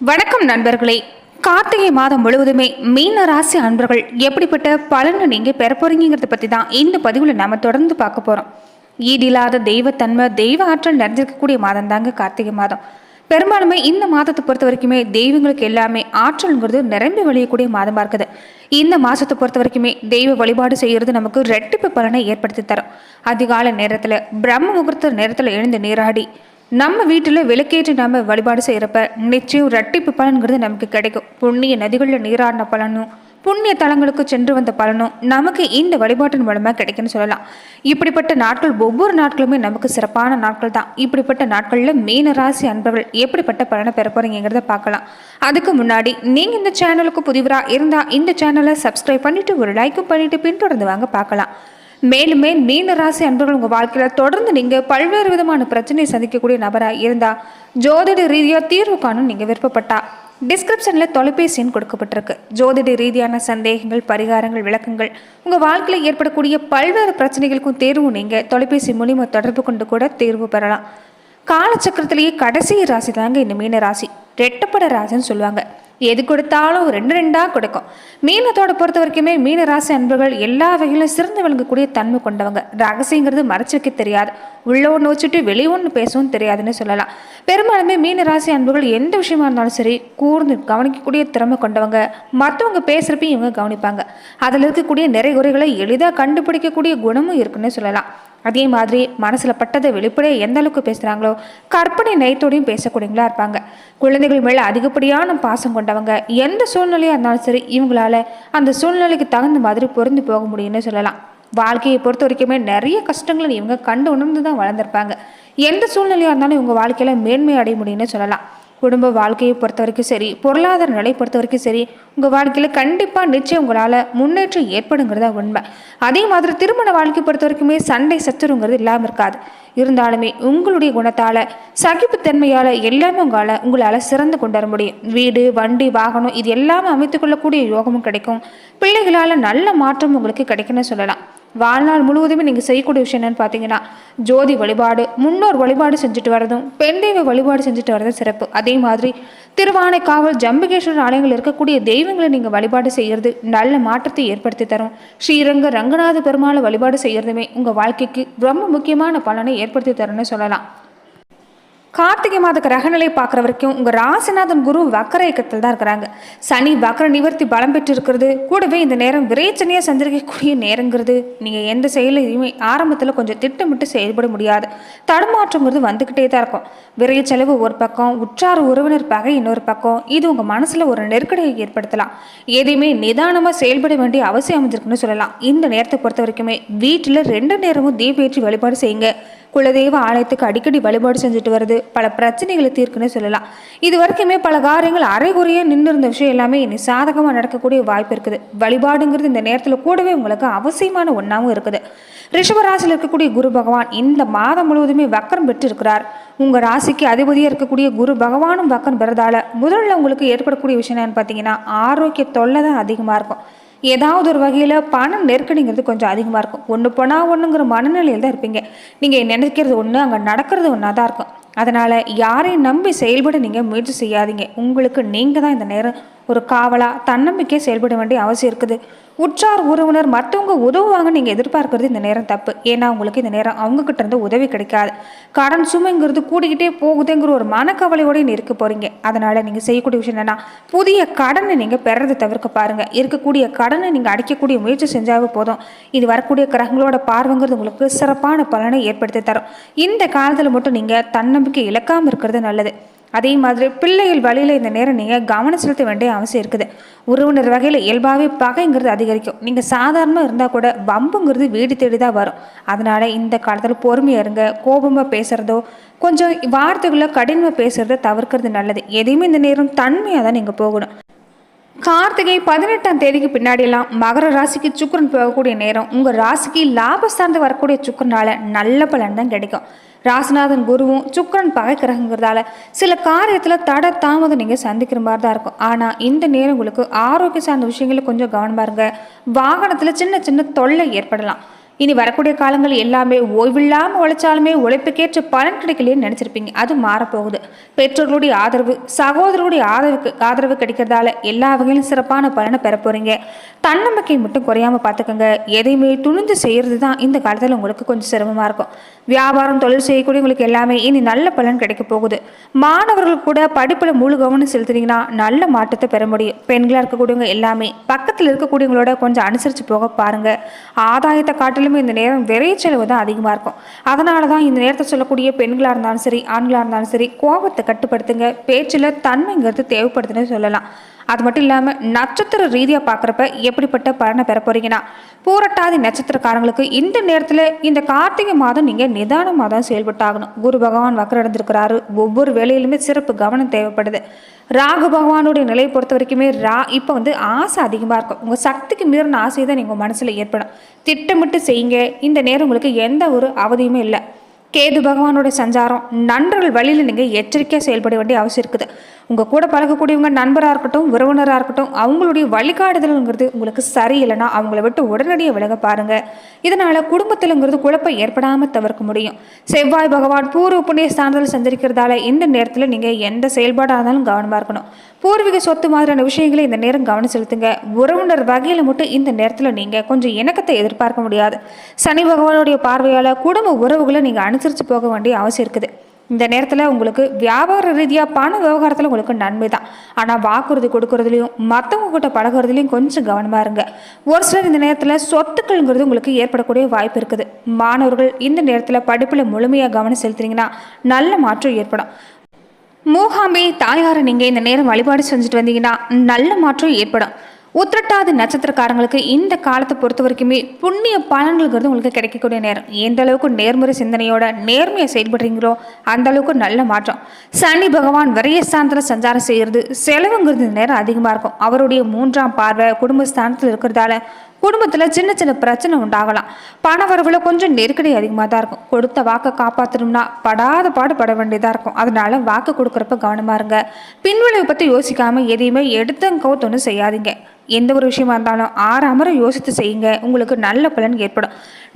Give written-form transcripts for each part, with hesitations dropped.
வணக்கம் நண்பர்களே. கார்த்திகை மாதம் முழுவதுமே மீன ராசி அன்பர்கள் எப்படிப்பட்ட பலனை நீங்க பெற போறீங்கிறத பத்தி தான் இந்த பதிவுல நாம தொடர்ந்து பார்க்க போறோம். ஈடில்லாத தெய்வத்தன்மை, தெய்வ ஆற்றல் நிறைஞ்சிருக்கக்கூடிய மாதம் தாங்க கார்த்திகை மாதம். பெரும்பாலுமே இந்த மாதத்தை பொறுத்த வரைக்குமே தெய்வங்களுக்கு எல்லாமே ஆற்றல்ங்கிறது நிரம்பி வழியக்கூடிய மாதமா இருக்குது. இந்த மாசத்தை பொறுத்த வரைக்குமே தெய்வ வழிபாடு செய்யறது நமக்கு ரெட்டிப்பு பலனை ஏற்படுத்தி தரும். அதிகாலை நேரத்துல பிரம்ம முகூர்த்த நேரத்துல எழுந்து நீராடி நம்ம வீட்டில் விளக்கேற்றி நம்ம வழிபாடு செய்கிறப்ப நிச்சயம் ரெட்டிப்பு பலன்கிறது நமக்கு கிடைக்கும். புண்ணிய நதிகளில் நீராடின பலனும் புண்ணிய தலங்களுக்கு சென்று வந்த பலனும் நமக்கு இந்த வழிபாட்டின் மூலமாக கிடைக்குன்னு சொல்லலாம். இப்படிப்பட்ட நாட்கள் ஒவ்வொரு நாட்களுமே நமக்கு சிறப்பான நாட்கள் தான். இப்படிப்பட்ட நாட்களில் மீன ராசி அன்பர்கள் எப்படிப்பட்ட பலனை பெற போறீங்கிறத பார்க்கலாம். அதுக்கு முன்னாடி நீங்கள் இந்த சேனலுக்கு புதிவராக இருந்தால் இந்த சேனலை சப்ஸ்கிரைப் பண்ணிவிட்டு ஒரு லைக்கும் பண்ணிவிட்டு பின்தொடர்ந்து வாங்க பார்க்கலாம். மேலுமே மீன ராசி அன்பர்கள் உங்கள் வாழ்க்கையில் தொடர்ந்து நீங்கள் பல்வேறு விதமான பிரச்சனையை சந்திக்கக்கூடிய நபராக இருந்தால் ஜோதிட ரீதியாக தீர்வு காணும் நீங்கள் விருப்பப்பட்டா டிஸ்கிரிப்ஷனில் தொலைபேசி எண் கொடுக்கப்பட்டிருக்கு. ஜோதிட ரீதியான சந்தேகங்கள், பரிகாரங்கள், விளக்கங்கள், உங்கள் வாழ்க்கையில் ஏற்படக்கூடிய பல்வேறு பிரச்சனைகளுக்கும் தீர்வு நீங்கள் தொலைபேசி மூலியமாக தொடர்பு கொண்டு கூட தீர்வு பெறலாம். காலச்சக்கரத்திலேயே கடைசி ராசி தாங்க இந்த மீன ராசி. ரெட்டப்பட ராசின்னு சொல்லுவாங்க. எது கொடுத்தாலும் ரெண்டு ரெண்டாக கொடுக்கும். மீனத்தோட பொறுத்த வரைக்குமே மீன ராசி அன்பர்கள் எல்லா வகையிலும் சிறந்து விளங்கக்கூடிய தன்மை கொண்டவங்க. ரகசியங்கிறது மறைச்சு வைக்க தெரியாது, உள்ள ஒன்று வச்சுட்டு வெளியே ஒன்று பேசவும் தெரியாதுன்னு சொல்லலாம். பெரும்பாலுமே மீன ராசி அன்பர்கள் எந்த விஷயமா இருந்தாலும் சரி கூர்ந்து கவனிக்கக்கூடிய திறமை கொண்டவங்க. மற்றவங்க பேசுகிறப்பையும் இவங்க கவனிப்பாங்க. அதில் இருக்கக்கூடிய நிறைய குறைகளை எளிதாக கண்டுபிடிக்கக்கூடிய குணமும் இருக்குன்னு சொல்லலாம். அதே மாதிரி மனசில் பட்டதை வெளிப்படையாக எந்த அளவுக்கு பேசுகிறாங்களோ கற்பனை நயத்தோடையும் பேசக்கூடியவங்களா இருப்பாங்க. குழந்தைகள் மேலே அதிகப்படியான பாசம் கொண்டவங்க. எந்த சூழ்நிலையாக இருந்தாலும் சரி இவங்களால அந்த சூழ்நிலைக்கு தகுந்த மாதிரி பொருந்து போக முடியும்னு சொல்லலாம். வாழ்க்கையை பொறுத்த வரைக்குமே நிறைய கஷ்டங்களை இவங்க கண்டு உணர்ந்து தான் வளர்ந்துருப்பாங்க. எந்த சூழ்நிலையாக இருந்தாலும் இவங்க வாழ்க்கையில் மேன்மை அடைய முடியும்னு சொல்லலாம். குடும்ப வாழ்க்கையை பொறுத்த வரைக்கும் சரி, பொருளாதார நிலை பொறுத்த வரைக்கும் சரி, உங்கள் வாழ்க்கையில் கண்டிப்பாக நிச்சயம் உங்களால் முன்னேற்றம் ஏற்படுங்கிறதா உண்மை. அதே மாதிரி திருமண வாழ்க்கை பொறுத்த வரைக்குமே சண்டை சச்சரவுங்கிறது இல்லாமல் இருக்காது. இருந்தாலுமே உங்களுடைய குணத்தால், சகிப்புத்தன்மையால் எல்லாமே உங்களால் சிறந்து கொண்டு வர முடியும். வீடு, வண்டி, வாகனம் இது எல்லாமே அமைத்துக்கொள்ளக்கூடிய யோகமும் கிடைக்கும். பிள்ளைகளால் நல்ல மாற்றம் உங்களுக்கு கிடைக்குன்னு சொல்லலாம். வாழ்நாள் முழுவதுமே நீங்கள் செய்யக்கூடிய விஷயம் என்னன்னு பார்த்தீங்கன்னா ஜோதி வழிபாடு, முன்னோர் வழிபாடு செஞ்சுட்டு வரதும், பெண் தெய்வ வழிபாடு செஞ்சுட்டு வரதும் சிறப்பு. அதே மாதிரி திருவானைக்காவல், ஜம்புகேஸ்வரர் ஆலயங்கள் இருக்கக்கூடிய தெய்வங்களை நீங்கள் வழிபாடு செய்கிறது நல்ல மாற்றத்தை ஏற்படுத்தி தரும். ஸ்ரீரங்க ரங்கநாத பெருமாளை வழிபாடு செய்கிறதுமே உங்கள் வாழ்க்கைக்கு ரொம்ப முக்கியமான பலனை ஏற்படுத்தி தரும்னு சொல்லலாம். கார்த்திகை மாத கிரகநிலை பார்க்குற வரைக்கும் உங்கள் ராசிநாதன் குரு வக்கர இயக்கத்தில் தான் இருக்கிறாங்க. சனி வக்கர நிவர்த்தி பலம் பெற்று இருக்கிறது. கூடவே இந்த நேரம் விரைச்சனையாக சந்திரிக்கக்கூடிய நேரங்கிறது. நீங்கள் எந்த செயலையுமே ஆரம்பத்தில் கொஞ்சம் திட்டமிட்டு செயல்பட முடியாது. தடுமாற்றங்கிறது வந்துக்கிட்டே தான் இருக்கும். விரைய செலவு ஒரு பக்கம், உற்றார் உறவினர் பகை இன்னொரு பக்கம். இது உங்கள் மனசில் ஒரு நெருக்கடியை ஏற்படுத்தலாம். எதையுமே நிதானமாக செயல்பட வேண்டிய அவசியம் அமைஞ்சிருக்குன்னு சொல்லலாம். இந்த நேரத்தை பொறுத்த வரைக்குமே வீட்டில் 2 நேரமும் தீபேற்றி வழிபாடு செய்யுங்க. குலதெய்வ ஆலயத்துக்கு அடிக்கடி வழிபாடு செஞ்சுட்டு வருது பல பிரச்சனைகளை தீர்க்குன்னு சொல்லலாம். இது வரைக்குமே பல காரியங்கள் அரைகுறையாக நின்று இருந்த விஷயம் எல்லாமே இனி சாதகமாக நடக்கக்கூடிய வாய்ப்பு இருக்குது. வழிபாடுங்கிறது இந்த நேரத்தில் கூடவே உங்களுக்கு அவசியமான ஒன்றாவும் இருக்குது. ரிஷபராசியில் இருக்கக்கூடிய குரு பகவான் இந்த மாதம் முழுவதுமே வக்கரம் பெற்று இருக்கிறார். உங்கள் ராசிக்கு அதிபதியாக இருக்கக்கூடிய குரு பகவானும் வக்கரம் பெறதால முதல்ல உங்களுக்கு ஏற்படக்கூடிய விஷயம் என்னன்னு பார்த்தீங்கன்னா ஆரோக்கிய தொல்லை தான் அதிகமாக இருக்கும். ஏதாவது ஒரு வகையில் பண நெருக்கடிங்கிறது கொஞ்சம் அதிகமாக இருக்கும். ஒன்று போனால் ஒன்றுங்கிற மனநிலையில் தான் இருப்பீங்க. நீங்கள் நினைக்கிறது ஒன்று, அங்கே நடக்கிறது ஒன்றா தான் இருக்கும். அதனால் யாரையும் நம்பி செயல்பட நீங்கள் முயற்சி செய்யாதீங்க. உங்களுக்கு நீங்கள் தான் இந்த நேரம் ஒரு காவலாக தன்னம்பிக்கையை செயல்பட வேண்டிய அவசியம் இருக்குது. உற்றார் உறவினர் மற்றவங்க உதவுவாங்க நீங்கள் எதிர்பார்க்கறது இந்த நேரம் தப்பு. ஏன்னா உங்களுக்கு இந்த நேரம் அவங்கக்கிட்ட இருந்து உதவி கிடைக்காது. கடன் சுமைங்கிறது கூடிக்கிட்டே போகுதுங்கிற ஒரு மனக்கவலையோடு இருக்க போகிறீங்க. அதனால் நீங்கள் செய்யக்கூடிய விஷயம் என்னென்னா புதிய கடனை நீங்கள் பெறதை தவிர்க்க பாருங்கள். இருக்கக்கூடிய கடனை நீங்கள் அடைக்கக்கூடிய முயற்சி செஞ்சாவே போதும். இது வரக்கூடிய கிரகங்களோட பார்வைங்கிறது உங்களுக்கு சிறப்பான பலனை ஏற்படுத்தி தரும். இந்த காலத்தில் மட்டும் நீங்கள் தன்னம்பிக்கை இழக்காமல் இருக்கிறது நல்லது. அதே மாதிரி பிள்ளைகள் வழியில் இந்த நேரம் நீங்கள் கவனம் செலுத்த வேண்டிய அவசியம் இருக்குது. உறவினர் வகையில் இயல்பாகவே பகைங்கிறது அதிகரிக்கும். நீங்கள் சாதாரணமாக இருந்தால் கூட வம்புங்கிறது வீடு தேடி தான் வரும். அதனால் இந்த காலத்தில் பொறுமையாக இருங்க. கோபமாக பேசுகிறதோ கொஞ்சம் வார்த்தைகளை கடினமாக பேசுகிறத தவிர்க்கிறது நல்லது. எதையுமே இந்த நேரம் தன்மையாக தான் நீங்கள் போகணும். கார்த்திகை 18ஆம் தேதிக்கு பின்னாடியெல்லாம் மகர ராசிக்கு சுக்கிரன் போகக்கூடிய நேரம். உங்கள் ராசிக்கு லாபஸ்தானத்து வரக்கூடிய சுக்கிரனால நல்ல பலன் தான் கிடைக்கும். ராசிநாதன் குருவும் சுக்கிரன் பகை கிரகங்கிறதால சில காரியத்தில் தட தாமதம் நீங்கள் சந்திக்கிற மாதிரி தான் இருக்கும். ஆனால் இந்த நேரம் உங்களுக்கு ஆரோக்கிய சார்ந்த விஷயங்களில் கொஞ்சம் கவனமாக இருங்க. வாகனத்தில் சின்ன சின்ன தொல்லை ஏற்படலாம். இனி வரக்கூடிய காலங்கள் எல்லாமே ஓய்வில்லாமல் உழைச்சாலுமே உழைப்புக்கேற்ற பலன் கிடைக்கலையேன்னு நினச்சிருப்பீங்க. அது மாறப்போகுது. பெற்றோர்களுடைய ஆதரவு, சகோதரர்களுடைய ஆதரவு கிடைக்கிறதால எல்லா வகையிலும் சிறப்பான பலனை பெற போகிறீங்க. தன்னம்பிக்கை மட்டும் குறையாமல் பார்த்துக்கோங்க. எதையுமே துணிஞ்சு செய்கிறது தான் இந்த காலத்தில் உங்களுக்கு கொஞ்சம் சிரமமாக இருக்கும். வியாபாரம் தொழில் செய்யக்கூடியவங்களுக்கு எல்லாமே இனி நல்ல பலன் கிடைக்க போகுது. மாணவர்கள் கூட படிப்பில் முழு கவனம் செலுத்துனீங்கன்னா நல்ல மாற்றத்தை பெற முடியும். பெண்களாக இருக்கக்கூடியவங்க எல்லாமே பக்கத்தில் இருக்கக்கூடியவங்களோட கொஞ்சம் அனுசரித்து போக பாருங்கள். ஆதாயத்தை காட்டிலுமே இந்த நேரம் விரைவு செலவு தான் அதிகமாக இருக்கும். அதனால தான் இந்த நேரத்தை சொல்லக்கூடிய பெண்களாக இருந்தாலும் சரி, ஆண்களாக இருந்தாலும் சரி, கோபத்தை கட்டுப்படுத்துங்க. பேச்சில் தன்மைங்கிறது தேவைப்படுதுன்னு சொல்லலாம். அது மட்டும் இல்லாமல் நட்சத்திர ரீதியாக பார்க்குறப்ப எப்படிப்பட்ட பலனை பெற போகிறீங்கன்னா, பூரட்டாதி நட்சத்திரக்காரங்களுக்கு இந்த நேரத்தில் இந்த கார்த்திகை மாதம் நீங்கள் நிதானமாக தான் செயல்பட்டாகணும். குரு பகவான் வக்கரடைஞ்சிருக்கிறாரு. ஒவ்வொரு வேலையிலுமே சிறப்பு கவனம் தேவைப்படுது. ராகு பகவானுடைய நிலையை பொறுத்த வரைக்குமே இப்போ ஆசை அதிகமாக இருக்கும். உங்கள் சக்திக்கு மீறின ஆசை தான் நீங்கள் மனசில் ஏற்படும். திட்டமிட்டு செய்யுங்க. இந்த நேரம் உங்களுக்கு எந்த ஒரு அவதியுமே இல்லை. கேது பகவானோட சஞ்சாரம், நண்பர்கள் வழியில் நீங்கள் எச்சரிக்கையாக செயல்பட வேண்டிய அவசியம் இருக்குது. உங்கள் கூட பழகக்கூடியவங்க நண்பராக இருக்கட்டும், உறவினராக இருக்கட்டும், அவங்களுடைய வழிகாடுதல்ங்கிறது உங்களுக்கு சரியில்லைன்னா அவங்கள விட்டு உடனடியாக விலக பாருங்கள். இதனால் குடும்பத்தில்ங்கிறது குழப்பம் ஏற்படாமல் தவிர்க்க முடியும். செவ்வாய் பகவான் பூர்வ புண்ணிய ஸ்தானத்தில் சஞ்சரிக்கிறதால இந்த நேரத்தில் நீங்கள் எந்த செயல்பாடாக இருந்தாலும் கவனமாக இருக்கணும். பூர்வீக சொத்து மாதிரியான விஷயங்களை இந்த நேரம் கவனம் செலுத்துங்க. உறவினர் வகையில் மட்டும் இந்த நேரத்தில் நீங்கள் கொஞ்சம் இணக்கத்தை எதிர்பார்க்க முடியாது. சனி பகவானுடைய பார்வையால் குடும்ப உறவுகளை நீங்கள் அனுசரித்து போக வேண்டிய அவசியம் இருக்குது. இந்த நேரத்தில் உங்களுக்கு வியாபார ரீதியாக பண விவகாரத்தில் உங்களுக்கு நன்மை தான். ஆனால் வாக்குறுதி கொடுக்கறதுலையும் மற்றவங்க கிட்ட பழகிறதுலையும் கொஞ்சம் கவனமாக இருங்க. ஒரு சிலர் இந்த நேரத்தில் சொத்துக்கள்ங்கிறது உங்களுக்கு ஏற்படக்கூடிய வாய்ப்பு இருக்குது. மாணவர்கள் இந்த நேரத்தில் படிப்பில் முழுமையாக கவனம் செலுத்துனீங்கன்னா நல்ல மாற்றம் ஏற்படும். மூகாம்பே தாயாரை நீங்கள் இந்த நேரம் வழிபாடு செஞ்சுட்டு வந்தீங்கன்னா நல்ல மாற்றம் ஏற்படும். உத்திரட்டாதி நட்சத்திரக்காரங்களுக்கு இந்த காலத்தை பொறுத்த வரைக்குமே புண்ணிய பலன்கள்ங்கிறது உங்களுக்கு கிடைக்கக்கூடிய நேரம். எந்த அளவுக்கு நேர்முறை சிந்தனையோட நேர்மையை செயல்படுறீங்களோ அந்த அளவுக்கு நல்ல மாற்றம். சனி பகவான் விரயஸ்தானத்தில் சஞ்சாரம் செய்கிறது, செலவுங்கிறது இந்த நேரம் அதிகமாக இருக்கும். அவருடைய 3ஆம் பார்வை குடும்பஸ்தானத்தில் இருக்கிறதால குடும்பத்தில் சின்ன சின்ன பிரச்சனை உண்டாகலாம். பண வரவுல கொஞ்சம் நெருக்கடி அதிகமாக தான் இருக்கும். கொடுத்த வாக்கை காப்பாற்றணும்னா படாத பாடுபட வேண்டியதாக இருக்கும். அதனால வாக்கு கொடுக்குறப்ப கவனமாக இருங்க. பின்விளைவை பற்றி யோசிக்காமல் எதையுமே எடுத்தங்கவுத்தொன்னு செய்யாதீங்க. எந்த ஒரு விஷயமா இருந்தாலும் ஆறாமரை யோசித்து செய்யுங்க. உங்களுக்கு நல்ல பலன் ஏற்படும்.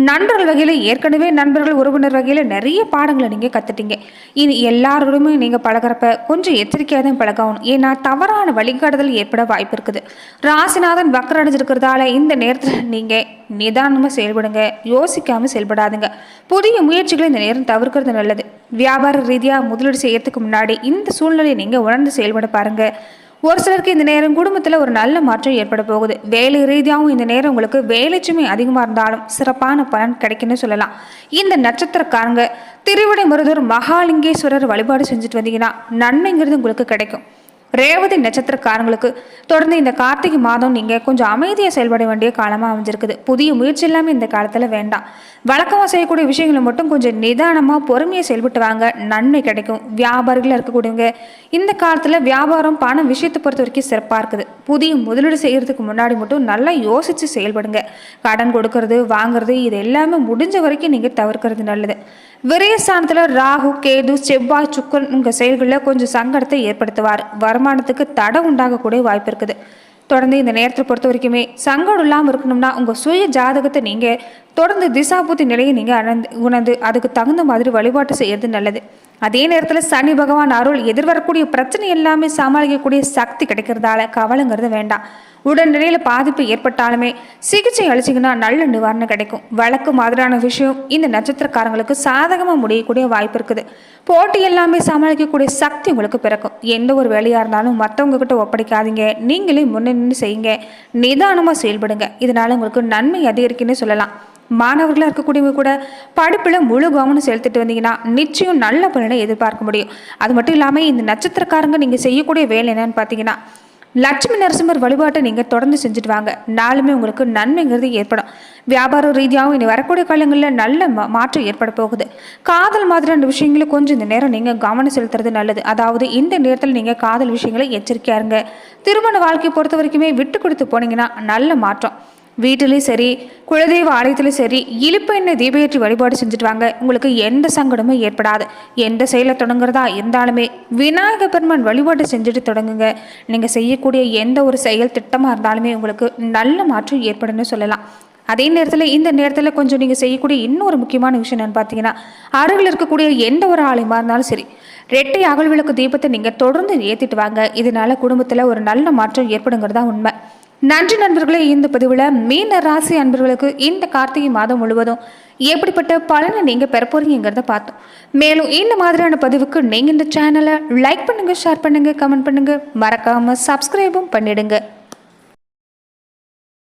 நண்பர்கள் வகையில் ஏற்கனவே நண்பர்கள் உறவினர் வகையில் நிறைய பாடங்களை நீங்கள் கற்றுட்டீங்க. இனி எல்லாரோடுமே நீங்கள் பழகிறப்ப கொஞ்சம் எச்சரிக்கையாக தான் பழகணும். ஏன்னா தவறான வழிகாட்டுதல் ஏற்பட வாய்ப்பு இருக்குது. ராசிநாதன் வக்கர அடைஞ்சிருக்கிறதால இந்த நேரத்தில் நீங்கள் நிதானமாக செயல்படுங்க. யோசிக்காமல் செயல்படாதுங்க. புதிய முயற்சிகளை இந்த நேரம் தவிர்க்கிறது நல்லது. வியாபார ரீதியாக முதலீடு செய்யறதுக்கு முன்னாடி இந்த சூழ்நிலையை நீங்கள் உணர்ந்து செயல்பட பாருங்கள். ஒரு சிலருக்கு இந்த நேரம் குடும்பத்தில் ஒரு நல்ல மாற்றம் ஏற்பட போகுது. வேலை ரீதியாகவும் இந்த நேரம் உங்களுக்கு வேலைச்சுமை அதிகமாக இருந்தாலும் சிறப்பான பலன் கிடைக்குன்னு சொல்லலாம். இந்த நட்சத்திரக்காரங்க திருவிடைமருதூர் மகாலிங்கேஸ்வரர் வழிபாடு செஞ்சுட்டு வந்தீங்கன்னா நன்மைங்கிறது உங்களுக்கு கிடைக்கும். ரேவதி நட்சத்திரக்காரங்களுக்கு தொடர்ந்து இந்த கார்த்திகை மாதம் நீங்கள் கொஞ்சம் அமைதியாக செயல்பட வேண்டிய காலமாக அமைஞ்சிருக்குது. புதிய முயற்சி எல்லாமே இந்த காலத்தில் வேண்டாம். வழக்கமாக செய்யக்கூடிய விஷயங்களை மட்டும் கொஞ்சம் நிதானமாக பொறுமையாக செயல்பட்டு வாங்க. நன்மை கிடைக்கும். வியாபாரிகளாக இருக்கக்கூடியவங்க இந்த காலத்தில் வியாபாரம் பணம் விஷயத்தை பொறுத்த வரைக்கும் சிறப்பாக இருக்குது. புதிய முதலீடு செய்கிறதுக்கு முன்னாடி மட்டும் நல்லா யோசித்து செயல்படுங்க. கடன் கொடுக்கறது வாங்குறது இது எல்லாமே முடிஞ்ச வரைக்கும் நீங்கள் தவிர்க்கிறது நல்லது. விரயஸ்தானத்தில் ராகு கேது செவ்வாய் சுக்கரன் உங்கள் செயல்களில் கொஞ்சம் சங்கடத்தை ஏற்படுத்துவார். வருமானத்துக்கு தடை உண்டாகக்கூடிய வாய்ப்பு இருக்குது. தொடர்ந்து இந்த நேரத்தை பொறுத்த வரைக்குமே சங்கடம் இல்லாமல் இருக்கணும்னா உங்கள் சுய ஜாதகத்தை நீங்கள் தொடர்ந்து திசாபூத்தி நிலையை நீங்கள் உணர்ந்து அதுக்கு தகுந்த மாதிரி வழிபாட்டு செய்யறது நல்லது. அதே நேரத்தில் சனி பகவான் அருள் எதிர்வரக்கூடிய பிரச்சனை எல்லாமே சமாளிக்கக்கூடிய சக்தி கிடைக்கிறதால கவலைங்கிறது வேண்டாம். உடல்நிலையில் பாதிப்பு ஏற்பட்டாலுமே சிகிச்சை அளிச்சிங்கன்னா நல்ல நிவாரணம் கிடைக்கும். வழக்கு மாதிரியான விஷயம் இந்த நட்சத்திரக்காரங்களுக்கு சாதகமாக முடியக்கூடிய வாய்ப்பு இருக்குது. போட்டி எல்லாமே சமாளிக்கக்கூடிய சக்தி உங்களுக்கு பிறக்கும். எந்த ஒரு வேலையாக இருந்தாலும் மற்றவங்க கிட்ட ஒப்படைக்காதீங்க. நீங்களே முன்னே செய்யுங்க. நிதானமாக செயல்படுங்க. இதனால உங்களுக்கு நன்மை அதிகரிக்குன்னு சொல்லலாம். மாணவர்களாக இருக்கக்கூடியவங்க கூட படிப்பில் முழு கவனம் செலுத்திட்டு வந்தீங்கன்னா நிச்சயம் நல்ல பலனை எதிர்பார்க்க முடியும். அது மட்டும் இல்லாமல் இந்த நட்சத்திரக்காரங்க நீங்கள் செய்யக்கூடிய வேலை என்னன்னு பார்த்தீங்கன்னா லட்சுமி நரசிம்மர் வழிபாட்டை நீங்கள் தொடர்ந்து செஞ்சுட்டு வாங்க. நாளுமே உங்களுக்கு நன்மைங்கிறது ஏற்படும். வியாபார ரீதியாகவும் இனி வரக்கூடிய காலங்களில் நல்ல மாற்றம் ஏற்பட போகுது. காதல் மாதிரியான விஷயங்களை கொஞ்சம் இந்த நேரம் நீங்கள் கவனம் செலுத்துறது நல்லது. அதாவது இந்த நேரத்தில் நீங்கள் காதல் விஷயங்களை எச்சரிக்கையாக இருங்க. திருமண வாழ்க்கையை பொறுத்த வரைக்குமே விட்டு கொடுத்து போனீங்கன்னா நல்ல மாற்றம். வீட்டிலையும் சரி குலதெய்வ ஆலயத்திலையும் சரி இழுப்பு எண்ணெய் தீபேற்றி வழிபாடு செஞ்சுட்டு வாங்க. உங்களுக்கு எந்த சங்கடமும் ஏற்படாது. எந்த செயலை தொடங்குறதா இருந்தாலுமே விநாயக பெருமான் வழிபாடு செஞ்சுட்டு தொடங்குங்க. நீங்கள் செய்யக்கூடிய எந்த ஒரு செயல் திட்டமாக இருந்தாலுமே உங்களுக்கு நல்ல மாற்றம் ஏற்படும்னு சொல்லலாம். அதே நேரத்தில் இந்த நேரத்தில் கொஞ்சம் நீங்கள் செய்யக்கூடிய இன்னொரு முக்கியமான விஷயம் என்னென்னு பார்த்தீங்கன்னா, அருகில் இருக்கக்கூடிய எந்த ஒரு ஆலயமாக இருந்தாலும் சரி, ரெட்டை அகல் விளக்கு தீபத்தை நீங்கள் தொடர்ந்து ஏற்றிட்டு வாங்க. இதனால குடும்பத்தில் ஒரு நல்ல மாற்றம் ஏற்படுங்கிறதா உண்மை. நன்றி நண்பர்களே. இந்த பதிவில் மீன ராசி அன்பர்களுக்கு இந்த கார்த்திகை மாதம் முழுவதும் எப்படிப்பட்ட பலனை நீங்கள் பெற போறீங்கிறத பார்த்தோம். மேலும் இந்த மாதிரியான பதிவுக்கு நீங்கள் இந்த சேனலை லைக் பண்ணுங்கள், ஷேர் பண்ணுங்கள், கமெண்ட் பண்ணுங்கள், மறக்காமல் சப்ஸ்கிரைபும் பண்ணிடுங்க.